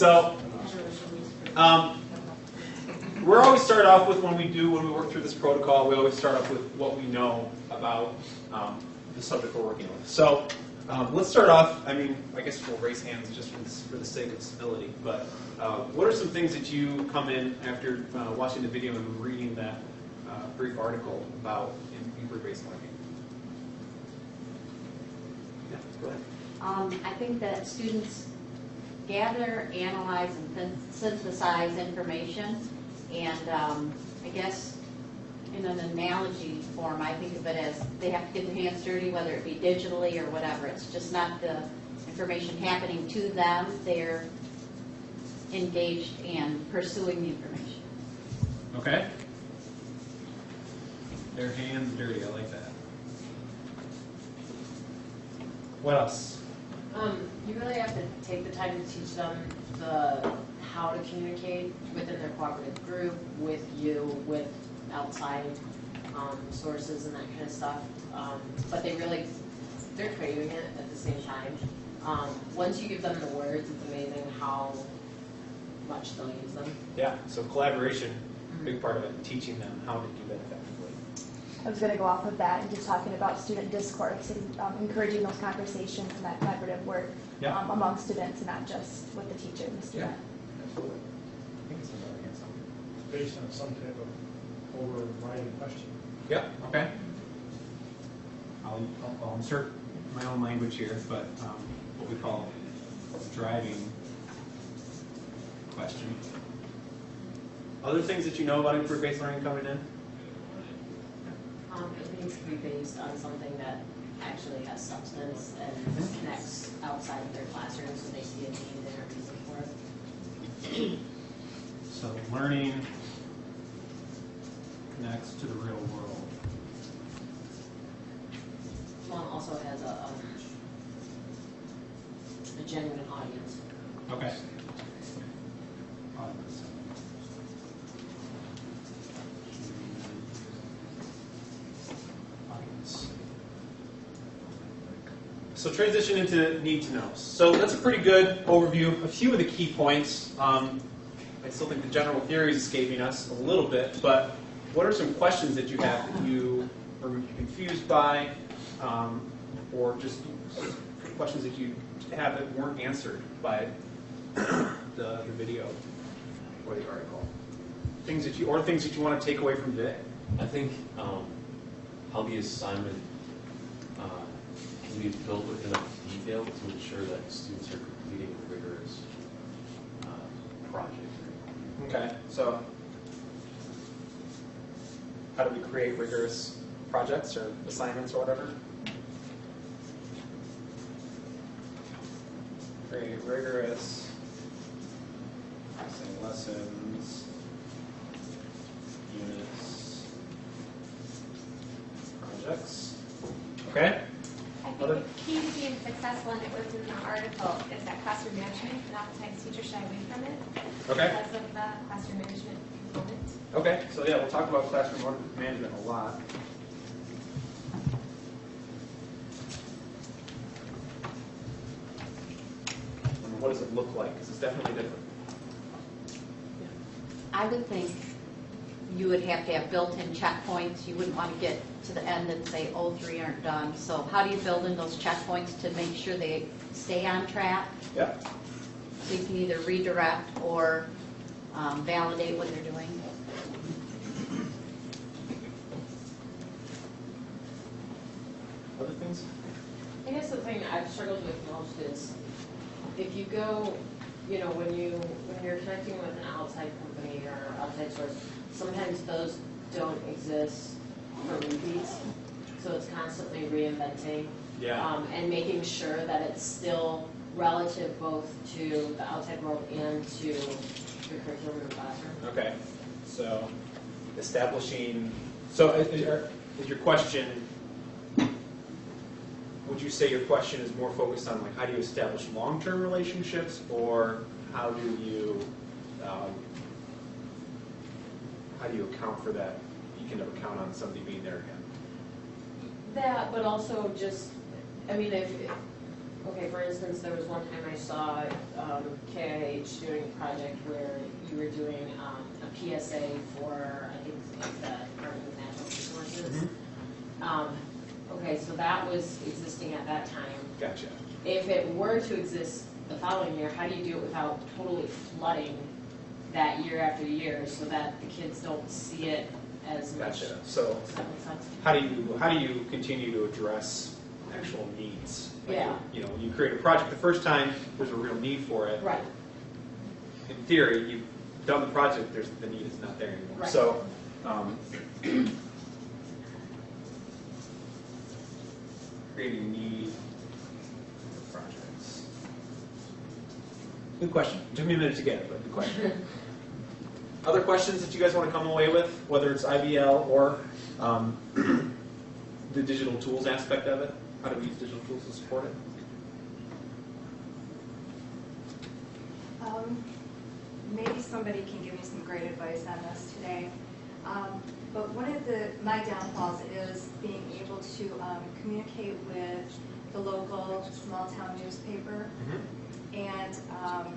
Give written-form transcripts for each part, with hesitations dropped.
So, we're always start off with when we work through this protocol, we always start off with what we know about the subject we're working with. So, let's start off. I mean, I guess we'll raise hands just for the sake of civility. But what are some things that you come in after watching the video and reading that brief article about inquiry-based learning? Yeah, go ahead. I think that students gather, analyze, and synthesize information, and I guess in an analogy form, I think of it as they have to get their hands dirty, whether it be digitally or whatever. It's just not the information happening to them. They're engaged in pursuing the information. Okay. Their hands dirty. I like that. What else? You really have to take the time to teach them how to communicate within their cooperative group, with you, with outside sources and that kind of stuff. But they're craving it at the same time. Once you give them the words, it's amazing how much they'll use them. Yeah, so collaboration, big part of it, teaching them how to do that effectively. I was going to go off of that and just talking about student discourse and encouraging those conversations and that collaborative work among students and not just with the teacher and the student. Yeah, absolutely. I think it's another answer. Based on some type of overriding question. Yeah, okay. I'll insert my own language here, but what we call driving question. Other things that you know about inquiry-based learning coming in? It needs to be based on something that actually has substance and connects outside of their classroom, so they see a need and a reason for it. So learning connects to the real world. One also has a genuine audience. Okay. So transition into need to know. So that's a pretty good overview. A few of the key points. I still think the general theory is escaping us a little bit, but what are some questions that you have that you are confused by, or just questions that you have that weren't answered by the video or the article? Things that you want to take away from today? I think how the assignment can be built with enough detail to ensure that students are completing a rigorous project. Okay, so how do we create rigorous projects or assignments or whatever? Create rigorous lessons, units, projects. Okay? I think the key to being successful, and it was in the article, is that classroom management, and oftentimes teachers shy away from it Okay. because of the classroom management component. Okay, so yeah, we'll talk about classroom management a lot. And what does it look like? Because it's definitely different. I would think you would have to have built-in checkpoints. You wouldn't want to get to the end and say, oh, 3 aren't done. So how do you build in those checkpoints to make sure they stay on track? Yeah. So you can either redirect or validate what they're doing. Other things? I guess the thing I've struggled with most is if you go, when you're connecting with an outside company or outside source, sometimes those don't exist for repeats. So it's constantly reinventing and making sure that it's still relative both to the outside world and to your curriculum in the classroom. Okay, so establishing, so is your question, would you say your question is more focused on like how do you establish long-term relationships, or how do you account for that? You can never count on somebody being there again. That, but also just, if okay, for instance, there was one time I saw KIH doing a project where you were doing a PSA for, I think it's the Department of Natural Resources. Okay, so that was existing at that time. Gotcha. If it were to exist the following year, how do you do it without totally flooding that year after year so that the kids don't see it as much? Gotcha. So Does that make sense? how do you continue to address actual needs? Like, Yeah. you know, when you create a project the first time, there's a real need for it. Right. In theory, you've done the project, the need is not there anymore. Right. So, creating need for projects. Good question. It took me a minute to get it, but good question. Other questions that you guys want to come away with, whether it's IBL or the digital tools aspect of it? How do we use digital tools to support it? Maybe somebody can give me some great advice on this today. But one of my downfalls is being able to communicate with the local small town newspaper and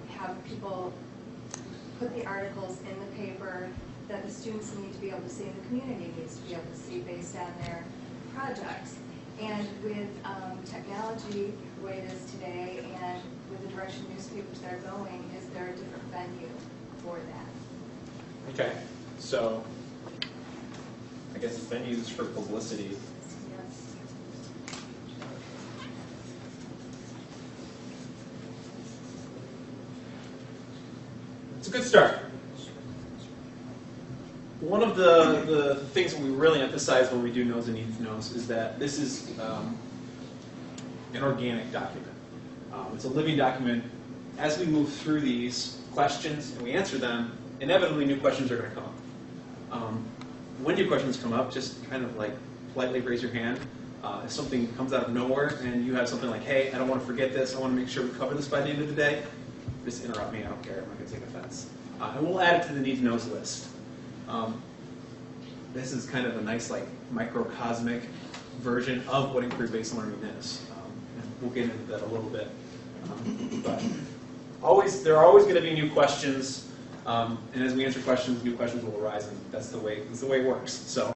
have people put the articles in the paper that the students need to be able to see and the community needs to be able to see based on their projects. And with technology the way it is today and with the direction newspapers are going, is there a different venue for that? Okay, so I guess venues for publicity. Yes. It's a good start. One of the things that we really emphasize when we do Knows and Needs Knows is that this is an organic document. It's a living document. As we move through these questions and we answer them, inevitably new questions are going to come up. When new questions come up, just kind of like politely raise your hand. If something comes out of nowhere and you have something like, hey, I don't want to forget this, I want to make sure we cover this by the end of the day, just interrupt me, I don't care, I'm not going to take offense. And we'll add it to the Needs Knows list. This is kind of a nice like microcosmic version of what inquiry-based learning is. And we'll get into that a little bit. But there are always going to be new questions, and as we answer questions, new questions will arise, and that's the way it works. So.